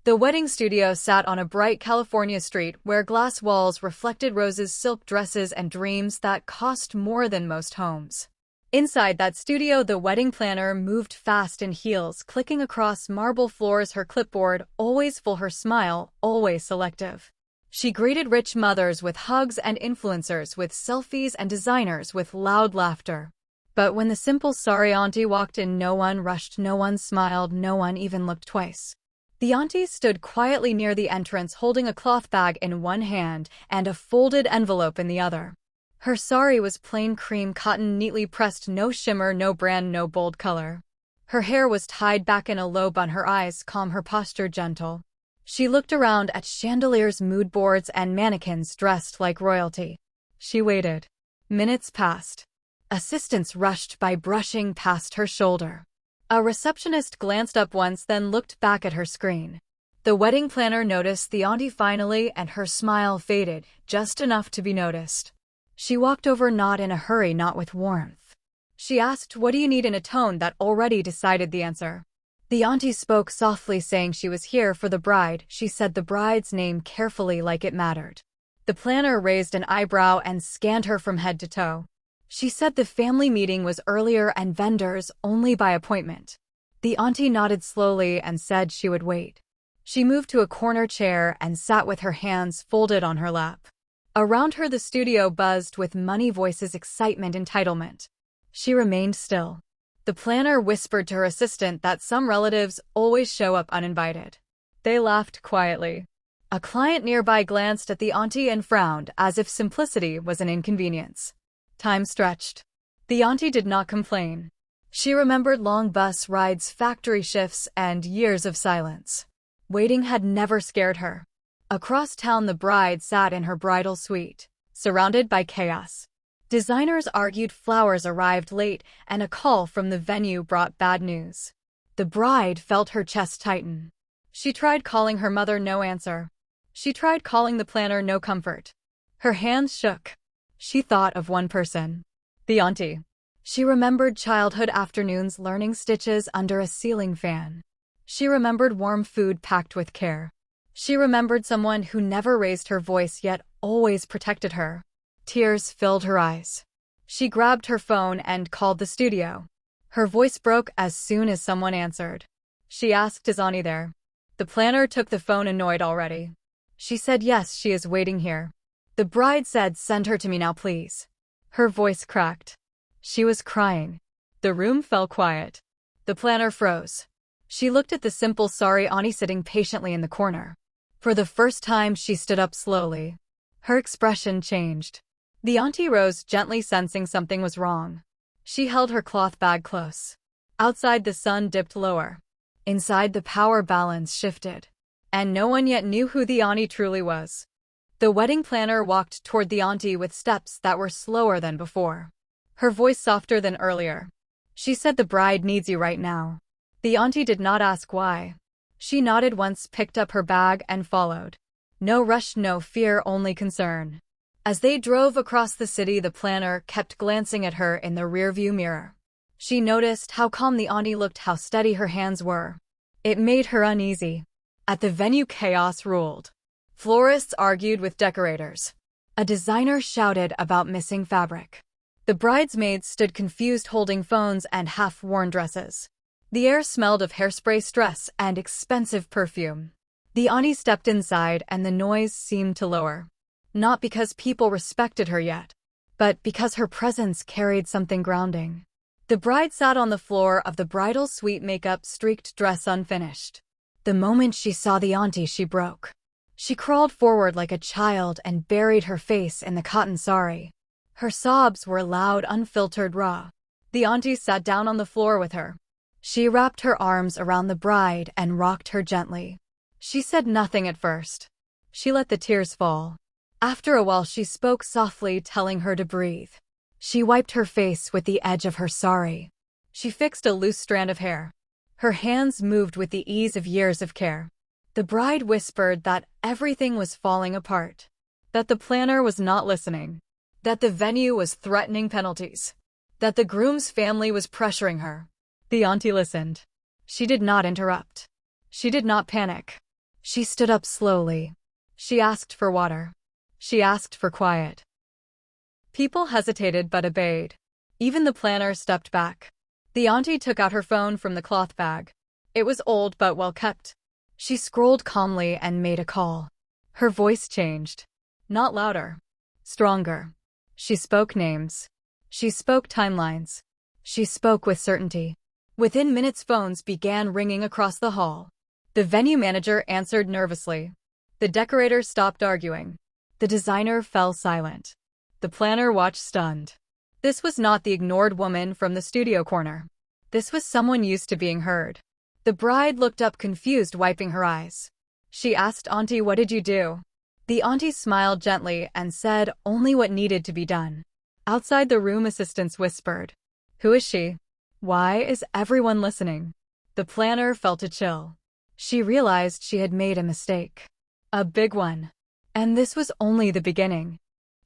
The wedding studio sat on a bright California street where glass walls reflected Rose's silk dresses and dreams that cost more than most homes. Inside that studio, the wedding planner moved fast in heels, clicking across marble floors, her clipboard always full, her smile always selective. She greeted rich mothers with hugs and influencers with selfies and designers with loud laughter. But when the simple sorry auntie walked in, no one rushed, no one smiled, no one even looked twice. The auntie stood quietly near the entrance, holding a cloth bag in one hand and a folded envelope in the other. Her sari was plain cream cotton, neatly pressed, no shimmer, no brand, no bold color. Her hair was tied back in a low bun, her eyes calm, her posture gentle. She looked around at chandeliers, mood boards, and mannequins dressed like royalty. She waited. Minutes passed. Assistants rushed by, brushing past her shoulder. A receptionist glanced up once, then looked back at her screen. The wedding planner noticed the auntie finally, and her smile faded, just enough to be noticed. She walked over, not in a hurry, not with warmth. She asked, "What do you need?" in a tone that already decided the answer. The auntie spoke softly, saying she was here for the bride. She said the bride's name carefully, like it mattered. The planner raised an eyebrow and scanned her from head to toe. She said the family meeting was earlier and vendors only by appointment. The auntie nodded slowly and said she would wait. She moved to a corner chair and sat with her hands folded on her lap. Around her, the studio buzzed with money voices, excitement, entitlement. She remained still. The planner whispered to her assistant that some relatives always show up uninvited. They laughed quietly. A client nearby glanced at the auntie and frowned, as if simplicity was an inconvenience. Time stretched. The auntie did not complain. She remembered long bus rides, factory shifts, and years of silence. Waiting had never scared her. Across town, the bride sat in her bridal suite, surrounded by chaos. Designers argued, flowers arrived late, and a call from the venue brought bad news. The bride felt her chest tighten. She tried calling her mother, no answer. She tried calling the planner, no comfort. Her hands shook. She thought of one person. The auntie. She remembered childhood afternoons learning stitches under a ceiling fan. She remembered warm food packed with care. She remembered someone who never raised her voice yet always protected her. Tears filled her eyes. She grabbed her phone and called the studio. Her voice broke as soon as someone answered. She asked, "Is Ani there?" The planner took the phone, annoyed already. She said, "Yes, she is waiting here." The bride said, "Send her to me now, please." Her voice cracked. She was crying. The room fell quiet. The planner froze. She looked at the simple sorry auntie sitting patiently in the corner. For the first time, she stood up slowly. Her expression changed. The auntie rose gently, sensing something was wrong. She held her cloth bag close. Outside, the sun dipped lower. Inside, the power balance shifted. And no one yet knew who the auntie truly was. The wedding planner walked toward the auntie with steps that were slower than before. Her voice softer than earlier. She said, "The bride needs you right now." The auntie did not ask why. She nodded once, picked up her bag, and followed. No rush, no fear, only concern. As they drove across the city, the planner kept glancing at her in the rearview mirror. She noticed how calm the auntie looked, how steady her hands were. It made her uneasy. At the venue, chaos ruled. Florists argued with decorators. A designer shouted about missing fabric. The bridesmaids stood confused, holding phones and half-worn dresses. The air smelled of hairspray, stress, and expensive perfume. The auntie stepped inside, and the noise seemed to lower. Not because people respected her yet, but because her presence carried something grounding. The bride sat on the floor of the bridal suite, makeup-streaked dress unfinished. The moment she saw the auntie, she broke. She crawled forward like a child and buried her face in the cotton sari. Her sobs were loud, unfiltered, raw. The auntie sat down on the floor with her. She wrapped her arms around the bride and rocked her gently. She said nothing at first. She let the tears fall. After a while, she spoke softly, telling her to breathe. She wiped her face with the edge of her sari. She fixed a loose strand of hair. Her hands moved with the ease of years of care. The bride whispered that everything was falling apart, that the planner was not listening, that the venue was threatening penalties, that the groom's family was pressuring her. The auntie listened. She did not interrupt. She did not panic. She stood up slowly. She asked for water. She asked for quiet. People hesitated but obeyed. Even the planner stepped back. The auntie took out her phone from the cloth bag. It was old but well kept. She scrolled calmly and made a call. Her voice changed. Not louder. Stronger. She spoke names. She spoke timelines. She spoke with certainty. Within minutes, phones began ringing across the hall. The venue manager answered nervously. The decorator stopped arguing. The designer fell silent. The planner watched stunned. This was not the ignored woman from the studio corner. This was someone used to being heard. The bride looked up confused, wiping her eyes. She asked, "Auntie, what did you do?" The auntie smiled gently and said only what needed to be done. Outside the room, assistants whispered, "Who is she? Why is everyone listening?" The planner felt a chill. She realized she had made a mistake. A big one. And this was only the beginning.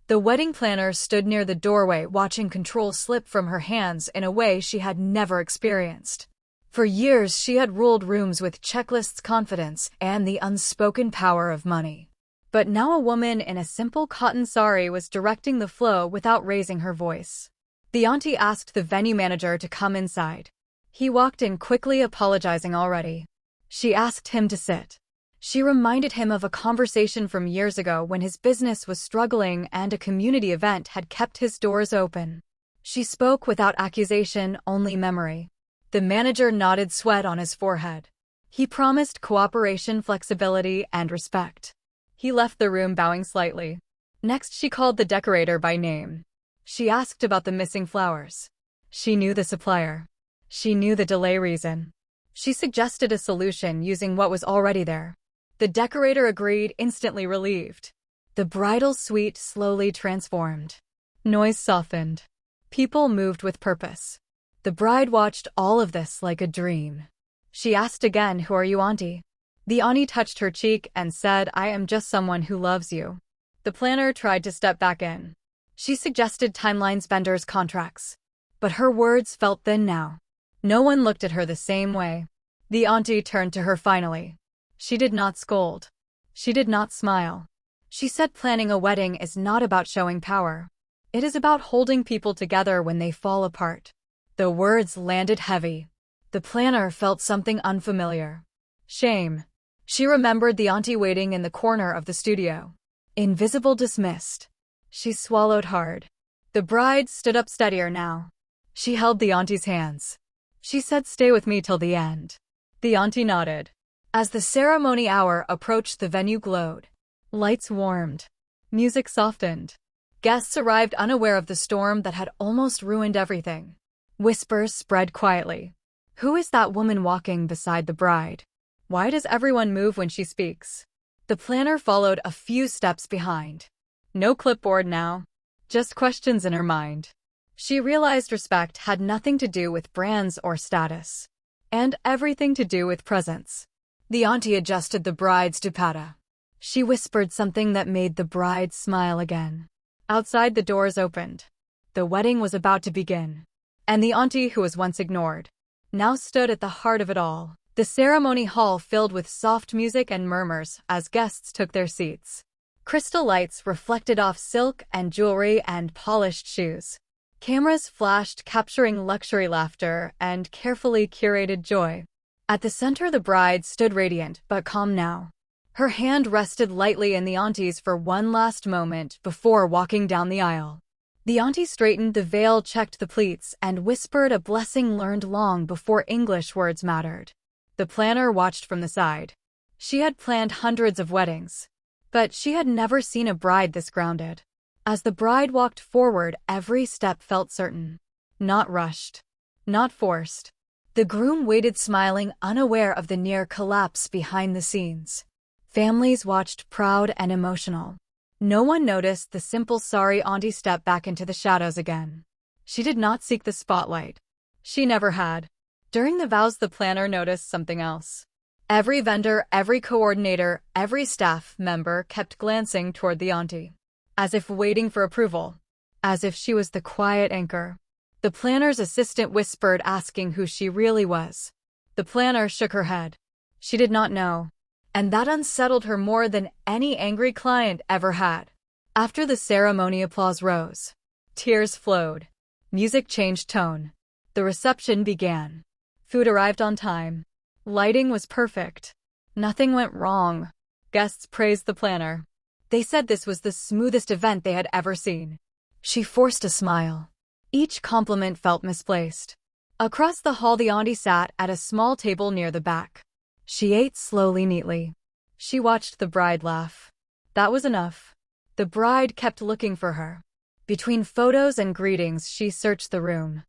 The wedding planner stood near the doorway, watching control slip from her hands in a way she had never experienced. For years, she had ruled rooms with checklists, confidence, and the unspoken power of money. But now a woman in a simple cotton sari was directing the flow without raising her voice. The auntie asked the venue manager to come inside. He walked in quickly, apologizing already. She asked him to sit. She reminded him of a conversation from years ago when his business was struggling and a community event had kept his doors open. She spoke without accusation, only memory. The manager nodded, sweat on his forehead. He promised cooperation, flexibility, and respect. He left the room, bowing slightly. Next, she called the decorator by name. She asked about the missing flowers. She knew the supplier. She knew the delay reason. She suggested a solution using what was already there. The decorator agreed, instantly relieved. The bridal suite slowly transformed. Noise softened. People moved with purpose. The bride watched all of this like a dream. She asked again, "Who are you, Auntie?" The auntie touched her cheek and said, "I am just someone who loves you." The planner tried to step back in. She suggested timelines, vendors, contracts. But her words felt thin now. No one looked at her the same way. The auntie turned to her finally. She did not scold. She did not smile. She said, "Planning a wedding is not about showing power. It is about holding people together when they fall apart." The words landed heavy. The planner felt something unfamiliar. Shame. She remembered the auntie waiting in the corner of the studio. Invisible, dismissed. She swallowed hard. The bride stood up, steadier now. She held the auntie's hands. She said, "Stay with me till the end." The auntie nodded. As the ceremony hour approached, the venue glowed. Lights warmed. Music softened. Guests arrived unaware of the storm that had almost ruined everything. Whispers spread quietly. Who is that woman walking beside the bride? Why does everyone move when she speaks? The planner followed a few steps behind. No clipboard now. Just questions in her mind. She realized respect had nothing to do with brands or status. And everything to do with presence. The auntie adjusted the bride's dupatta. She whispered something that made the bride smile again. Outside, the doors opened. The wedding was about to begin. And the auntie, who was once ignored, now stood at the heart of it all. The ceremony hall filled with soft music and murmurs as guests took their seats. Crystal lights reflected off silk and jewelry and polished shoes. Cameras flashed, capturing luxury laughter and carefully curated joy. At the center, the bride stood radiant but calm now. Her hand rested lightly in the auntie's for one last moment before walking down the aisle. The auntie straightened the veil, checked the pleats, and whispered a blessing learned long before English words mattered. The planner watched from the side. She had planned hundreds of weddings, but she had never seen a bride this grounded. As the bride walked forward, every step felt certain. Not rushed. Not forced. The groom waited, smiling, unaware of the near collapse behind the scenes. Families watched, proud and emotional. No one noticed the simple, sorry auntie step back into the shadows again. She did not seek the spotlight. She never had. During the vows, the planner noticed something else. Every vendor, every coordinator, every staff member kept glancing toward the auntie, as if waiting for approval, as if she was the quiet anchor. The planner's assistant whispered, asking who she really was. The planner shook her head. She did not know. and that unsettled her more than any angry client ever had. After the ceremony, applause rose. Tears flowed. Music changed tone. The reception began. Food arrived on time. Lighting was perfect. Nothing went wrong. Guests praised the planner. They said this was the smoothest event they had ever seen. She forced a smile. Each compliment felt misplaced. Across the hall, the auntie sat at a small table near the back. She ate slowly, neatly. She watched the bride laugh. That was enough. The bride kept looking for her. Between photos and greetings, she searched the room.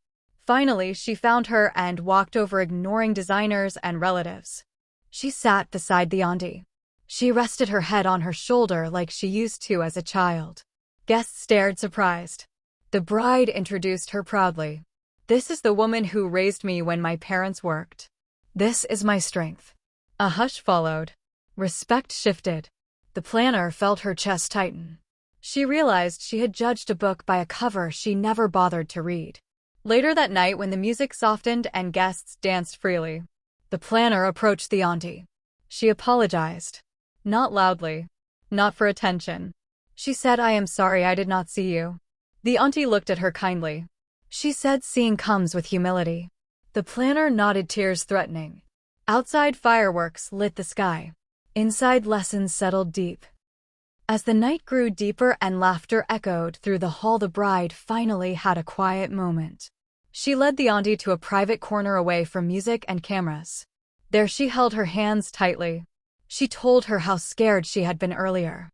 Finally, she found her and walked over, ignoring designers and relatives. She sat beside the auntie. She rested her head on her shoulder like she used to as a child. Guests stared, surprised. The bride introduced her proudly. This is the woman who raised me when my parents worked. This is my strength. A hush followed. Respect shifted. The planner felt her chest tighten. She realized she had judged a book by a cover she never bothered to read. Later that night, when the music softened and guests danced freely, the planner approached the auntie. She apologized. Not loudly. Not for attention. She said, "I am sorry I did not see you." The auntie looked at her kindly. She said, "Seeing comes with humility." The planner nodded, tears threatening. Outside, fireworks lit the sky. Inside, lessons settled deep. As the night grew deeper and laughter echoed through the hall, the bride finally had a quiet moment. She led the auntie to a private corner away from music and cameras. There she held her hands tightly. She told her how scared she had been earlier.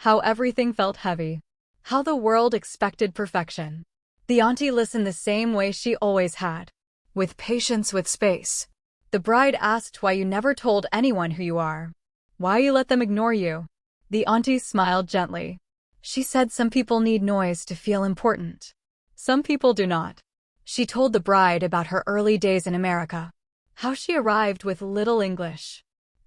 How everything felt heavy. How the world expected perfection. The auntie listened the same way she always had. With patience, with space. The bride asked, "Why you never told anyone who you are? Why you let them ignore you?" The auntie smiled gently. She said, "Some people need noise to feel important. Some people do not." She told the bride about her early days in America. How she arrived with little English.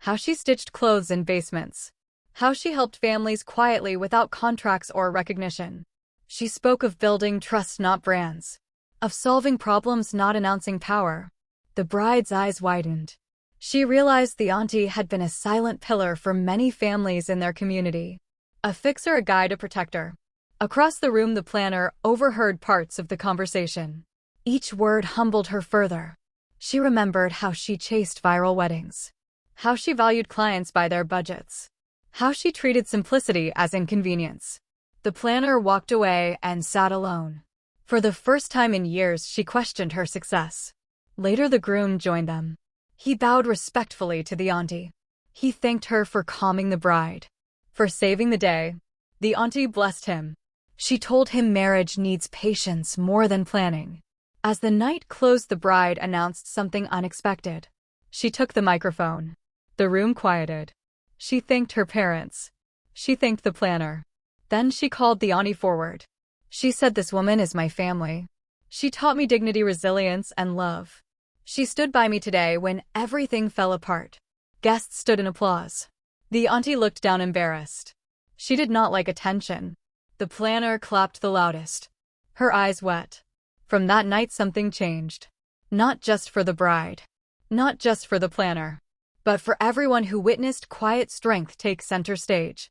How she stitched clothes in basements. How she helped families quietly without contracts or recognition. She spoke of building trust, not brands. Of solving problems, not announcing power. The bride's eyes widened. She realized the auntie had been a silent pillar for many families in their community. A fixer, a guide, a protector. Across the room, the planner overheard parts of the conversation. Each word humbled her further. She remembered how she chased viral weddings. How she valued clients by their budgets. How she treated simplicity as inconvenience. The planner walked away and sat alone. For the first time in years, she questioned her success. Later, the groom joined them. He bowed respectfully to the auntie. He thanked her for calming the bride. For saving the day. The auntie blessed him. She told him marriage needs patience more than planning. As the night closed, the bride announced something unexpected. She took the microphone. The room quieted. She thanked her parents. She thanked the planner. Then she called the auntie forward. She said, "This woman is my family. She taught me dignity, resilience, and love. She stood by me today when everything fell apart." Guests stood in applause. The auntie looked down, embarrassed. She did not like attention. The planner clapped the loudest. Her eyes wet. From that night, something changed. Not just for the bride. Not just for the planner. But for everyone who witnessed quiet strength take center stage.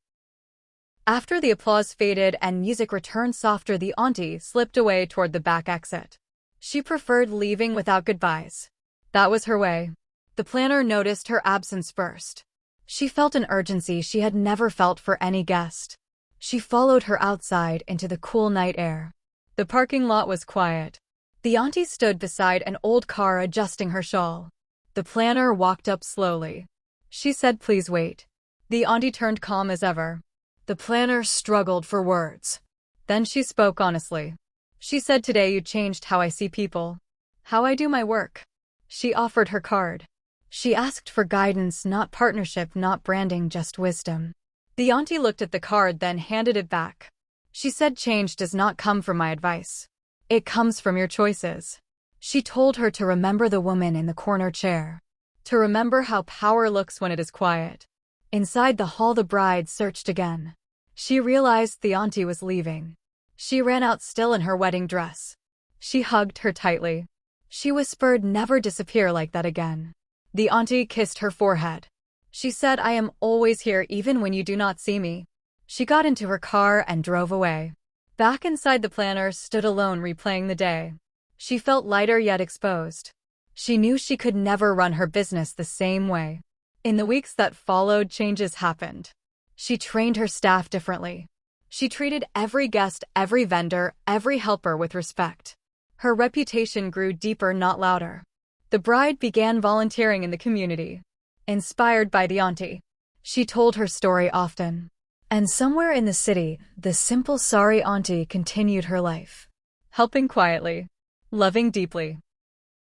After the applause faded and music returned softer, the auntie slipped away toward the back exit. She preferred leaving without goodbyes. That was her way. The planner noticed her absence first. She felt an urgency she had never felt for any guest. She followed her outside into the cool night air. The parking lot was quiet. The auntie stood beside an old car, adjusting her shawl. The planner walked up slowly. She said, "Please wait." The auntie turned calm as ever. The planner struggled for words. Then she spoke honestly. She said, "Today you changed how I see people. How I do my work." She offered her card. She asked for guidance, not partnership, not branding, just wisdom. The auntie looked at the card, then handed it back. She said, "Change does not come from my advice. It comes from your choices." She told her to remember the woman in the corner chair. To remember how power looks when it is quiet. Inside the hall, the bride searched again. She realized the auntie was leaving. She ran out, still in her wedding dress. She hugged her tightly. She whispered, "Never disappear like that again." The auntie kissed her forehead. She said, "I am always here even when you do not see me." She got into her car and drove away. Back inside, the planner stood alone, replaying the day. She felt lighter yet exposed. She knew she could never run her business the same way. In the weeks that followed, changes happened. She trained her staff differently. She treated every guest, every vendor, every helper with respect. Her reputation grew deeper, not louder. The bride began volunteering in the community. Inspired by the auntie, she told her story often. And somewhere in the city, the simple sorry auntie continued her life, helping quietly, loving deeply.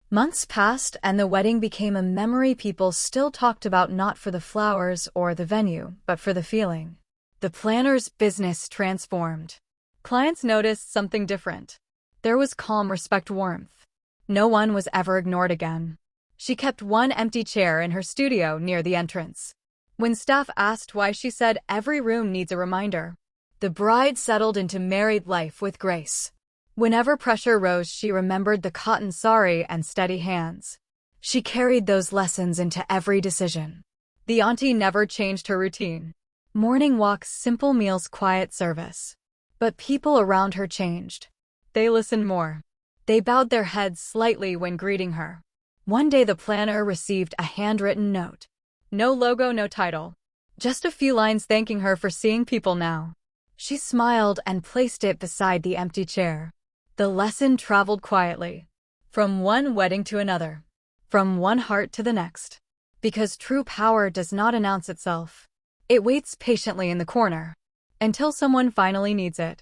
Months passed, and the wedding became a memory people still talked about, not for the flowers or the venue, but for the feeling. The planner's business transformed. Clients noticed something different. There was calm, respect, warmth. No one was ever ignored again. She kept one empty chair in her studio near the entrance. When staff asked why, she said, "Every room needs a reminder." The bride settled into married life with grace. Whenever pressure rose, she remembered the cotton sari and steady hands. She carried those lessons into every decision. The auntie never changed her routine. Morning walks, simple meals, quiet service. But people around her changed. They listened more. They bowed their heads slightly when greeting her. One day, the planner received a handwritten note. No logo, no title. Just a few lines thanking her for seeing people now. She smiled and placed it beside the empty chair. The lesson traveled quietly. From one wedding to another. From one heart to the next. Because true power does not announce itself. It waits patiently in the corner. Until someone finally needs it.